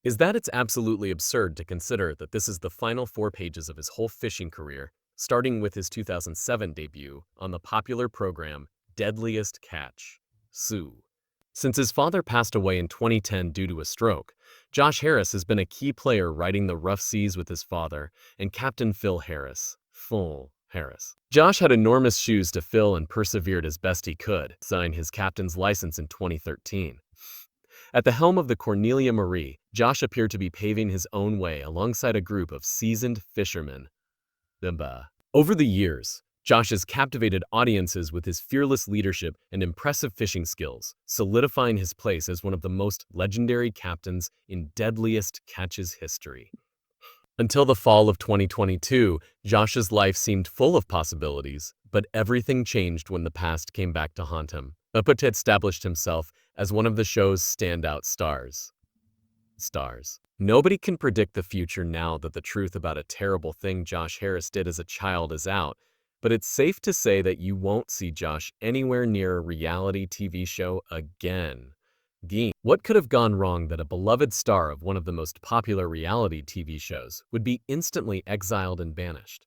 is that it's absolutely absurd to consider that this is the final 4 pages of his whole fishing career, starting with his 2007 debut on the popular program Deadliest Catch. Sue. Since his father passed away in 2010 due to a stroke, Josh Harris has been a key player riding the rough seas with his father and Captain Phil Harris. Josh had enormous shoes to fill and persevered as best he could, signing his captain's license in 2013. At the helm of the Cornelia Marie, Josh appeared to be paving his own way alongside a group of seasoned fishermen. Over the years, Josh has captivated audiences with his fearless leadership and impressive fishing skills, solidifying his place as one of the most legendary captains in Deadliest Catch's history. Until the fall of 2022, Josh's life seemed full of possibilities, but everything changed when the past came back to haunt him. Uput established himself as one of the show's standout stars. Nobody can predict the future now that the truth about a terrible thing Josh Harris did as a child is out, but it's safe to say that you won't see Josh anywhere near a reality TV show again. What could have gone wrong that a beloved star of one of the most popular reality TV shows would be instantly exiled and banished?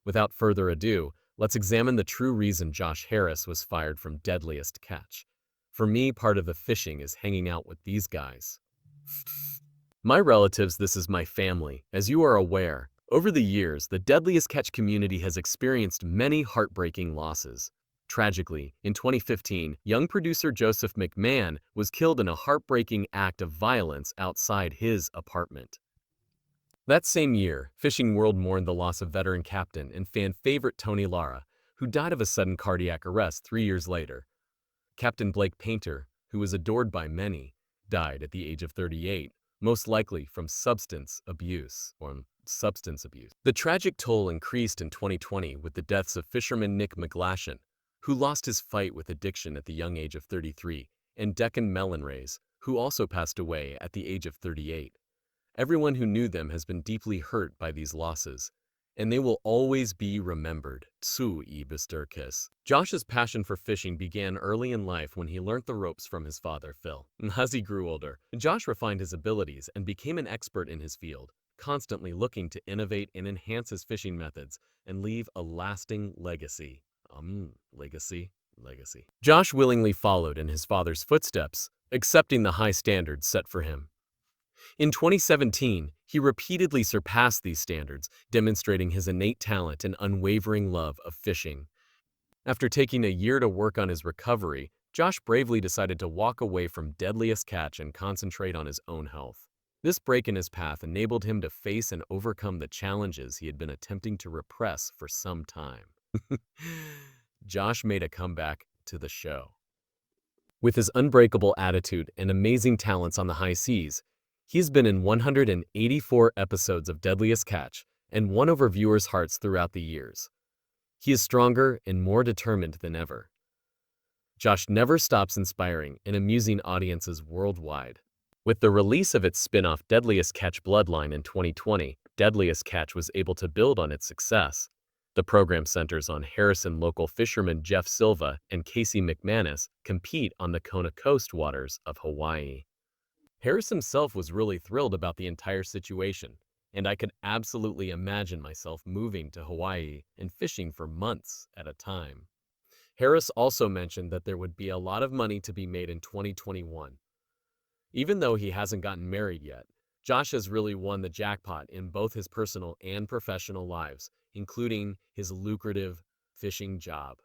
Without further ado, let's examine the true reason Josh Harris was fired from Deadliest Catch. For me, part of the fishing is hanging out with these guys. My relatives, this is my family. As you are aware, over the years, the Deadliest Catch community has experienced many heartbreaking losses. Tragically, in 2015, young producer Joseph McMahon was killed in a heartbreaking act of violence outside his apartment. That same year, Fishing World mourned the loss of veteran captain and fan favorite Tony Lara, who died of a sudden cardiac arrest 3 years later. Captain Blake Painter, who was adored by many, died at the age of 38, most likely from substance abuse. The tragic toll increased in 2020 with the deaths of fisherman Nick McGlashan, who lost his fight with addiction at the young age of 33, and Deccan Melonrays, who also passed away at the age of 38. Everyone who knew them has been deeply hurt by these losses, and they will always be remembered. Josh's passion for fishing began early in life when he learned the ropes from his father, Phil. As he grew older, Josh refined his abilities and became an expert in his field, constantly looking to innovate and enhance his fishing methods and leave a lasting legacy. Josh willingly followed in his father's footsteps, accepting the high standards set for him. In 2017, he repeatedly surpassed these standards, demonstrating his innate talent and unwavering love of fishing. After taking a year to work on his recovery, Josh bravely decided to walk away from Deadliest Catch and concentrate on his own health. This break in his path enabled him to face and overcome the challenges he had been attempting to repress for some time. Josh made a comeback to the show. With his unbreakable attitude and amazing talents on the high seas, he's been in 184 episodes of Deadliest Catch and won over viewers' hearts throughout the years. He is stronger and more determined than ever. Josh never stops inspiring and amusing audiences worldwide. With the release of its spin-off Deadliest Catch Bloodline in 2020, Deadliest Catch was able to build on its success. The program centers on Harris and local fishermen Jeff Silva and Casey McManus compete on the Kona coast waters of Hawaii. Harris himself was really thrilled about the entire situation, and I could absolutely imagine myself moving to Hawaii and fishing for months at a time. Harris also mentioned that there would be a lot of money to be made in 2021. Even though he hasn't gotten married yet, Josh has really won the jackpot in both his personal and professional lives, including his lucrative fishing job.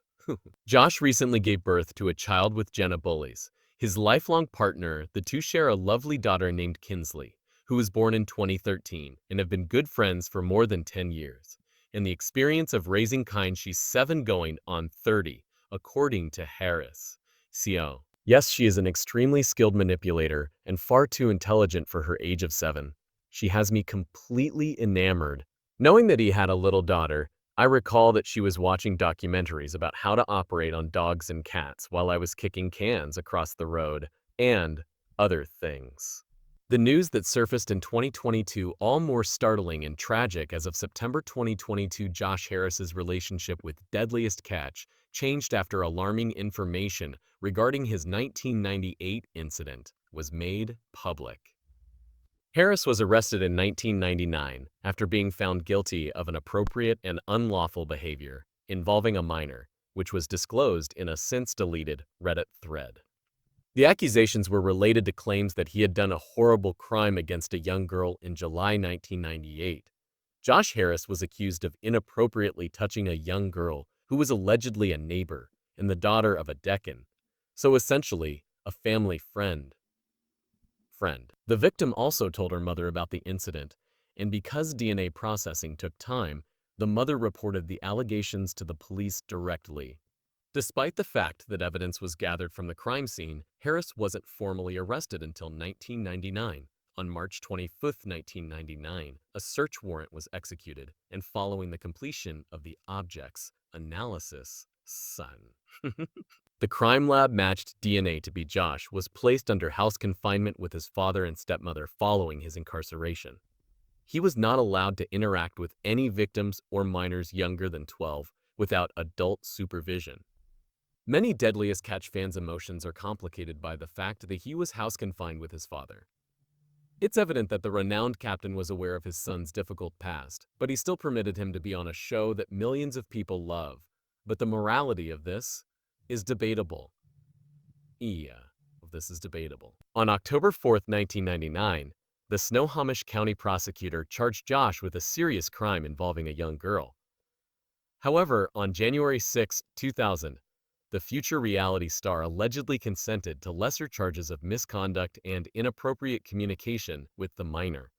Josh recently gave birth to a child with Jenna Bullies, his lifelong partner. The two share a lovely daughter named Kinsley, who was born in 2013 and have been good friends for more than 10 years. In the experience of raising kind, she's 7 going on 30, according to Harris. Yes, she is an extremely skilled manipulator and far too intelligent for her age of 7. She has me completely enamored. Knowing that he had a little daughter, I recall that she was watching documentaries about how to operate on dogs and cats while I was kicking cans across the road, and other things. The news that surfaced in 2022, all more startling and tragic as of September 2022, Josh Harris's relationship with Deadliest Catch changed after alarming information regarding his 1998 incident was made public. Harris was arrested in 1999 after being found guilty of inappropriate and unlawful behavior involving a minor, which was disclosed in a since-deleted Reddit thread. The accusations were related to claims that he had done a horrible crime against a young girl in July 1998. Josh Harris was accused of inappropriately touching a young girl who was allegedly a neighbor and the daughter of a deacon, so essentially a family friend. The victim also told her mother about the incident, and because DNA processing took time, the mother reported the allegations to the police directly. Despite the fact that evidence was gathered from the crime scene, Harris wasn't formally arrested until 1999. On March 25, 1999, a search warrant was executed, and following the completion of the object's analysis, the crime lab matched DNA to be Josh was placed under house confinement with his father and stepmother following his incarceration. He was not allowed to interact with any victims or minors younger than 12 without adult supervision. Many Deadliest Catch fans' emotions are complicated by the fact that he was house confined with his father. It's evident that the renowned captain was aware of his son's difficult past, but he still permitted him to be on a show that millions of people love. But the morality of this is debatable. On October 4, 1999, the Snohomish County prosecutor charged Josh with a serious crime involving a young girl. However, on January 6, 2000, the future reality star allegedly consented to lesser charges of misconduct and inappropriate communication with the minor.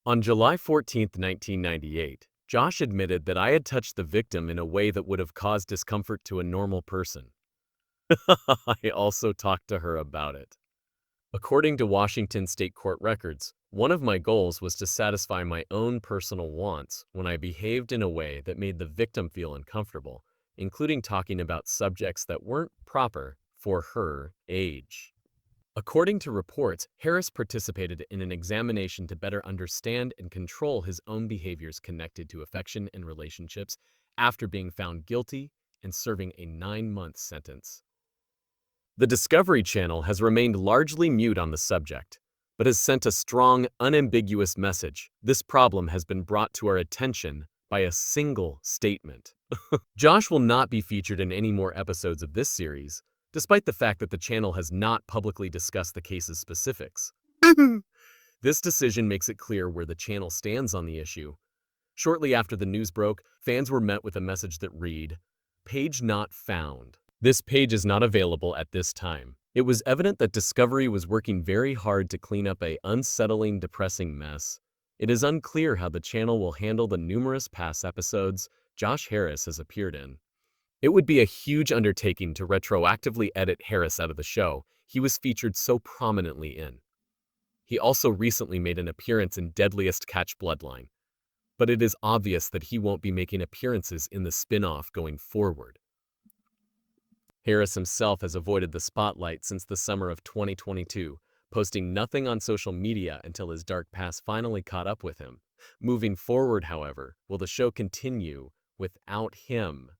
On July 14, 1998, Josh admitted that I had touched the victim in a way that would have caused discomfort to a normal person. I also talked to her about it. According to Washington state court records, one of my goals was to satisfy my own personal wants when I behaved in a way that made the victim feel uncomfortable, including talking about subjects that weren't proper for her age. According to reports, Harris participated in an examination to better understand and control his own behaviors connected to affection and relationships after being found guilty and serving a 9-month sentence. The Discovery Channel has remained largely mute on the subject, but has sent a strong, unambiguous message. This problem has been brought to our attention by a single statement. Josh will not be featured in any more episodes of this series, despite the fact that the channel has not publicly discussed the case's specifics. This decision makes it clear where the channel stands on the issue. Shortly after the news broke, fans were met with a message that read, "Page not found. This page is not available at this time." It was evident that Discovery was working very hard to clean up an unsettling, depressing mess. It is unclear how the channel will handle the numerous past episodes Josh Harris has appeared in. It would be a huge undertaking to retroactively edit Harris out of the show he was featured so prominently in. He also recently made an appearance in Deadliest Catch Bloodline, but it is obvious that he won't be making appearances in the spin-off going forward. Harris himself has avoided the spotlight since the summer of 2022, posting nothing on social media until his dark past finally caught up with him. Moving forward, however, will the show continue without him?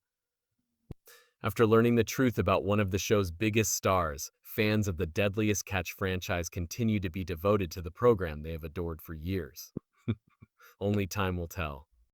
After learning the truth about one of the show's biggest stars, fans of the Deadliest Catch franchise continue to be devoted to the program they have adored for years. Only time will tell.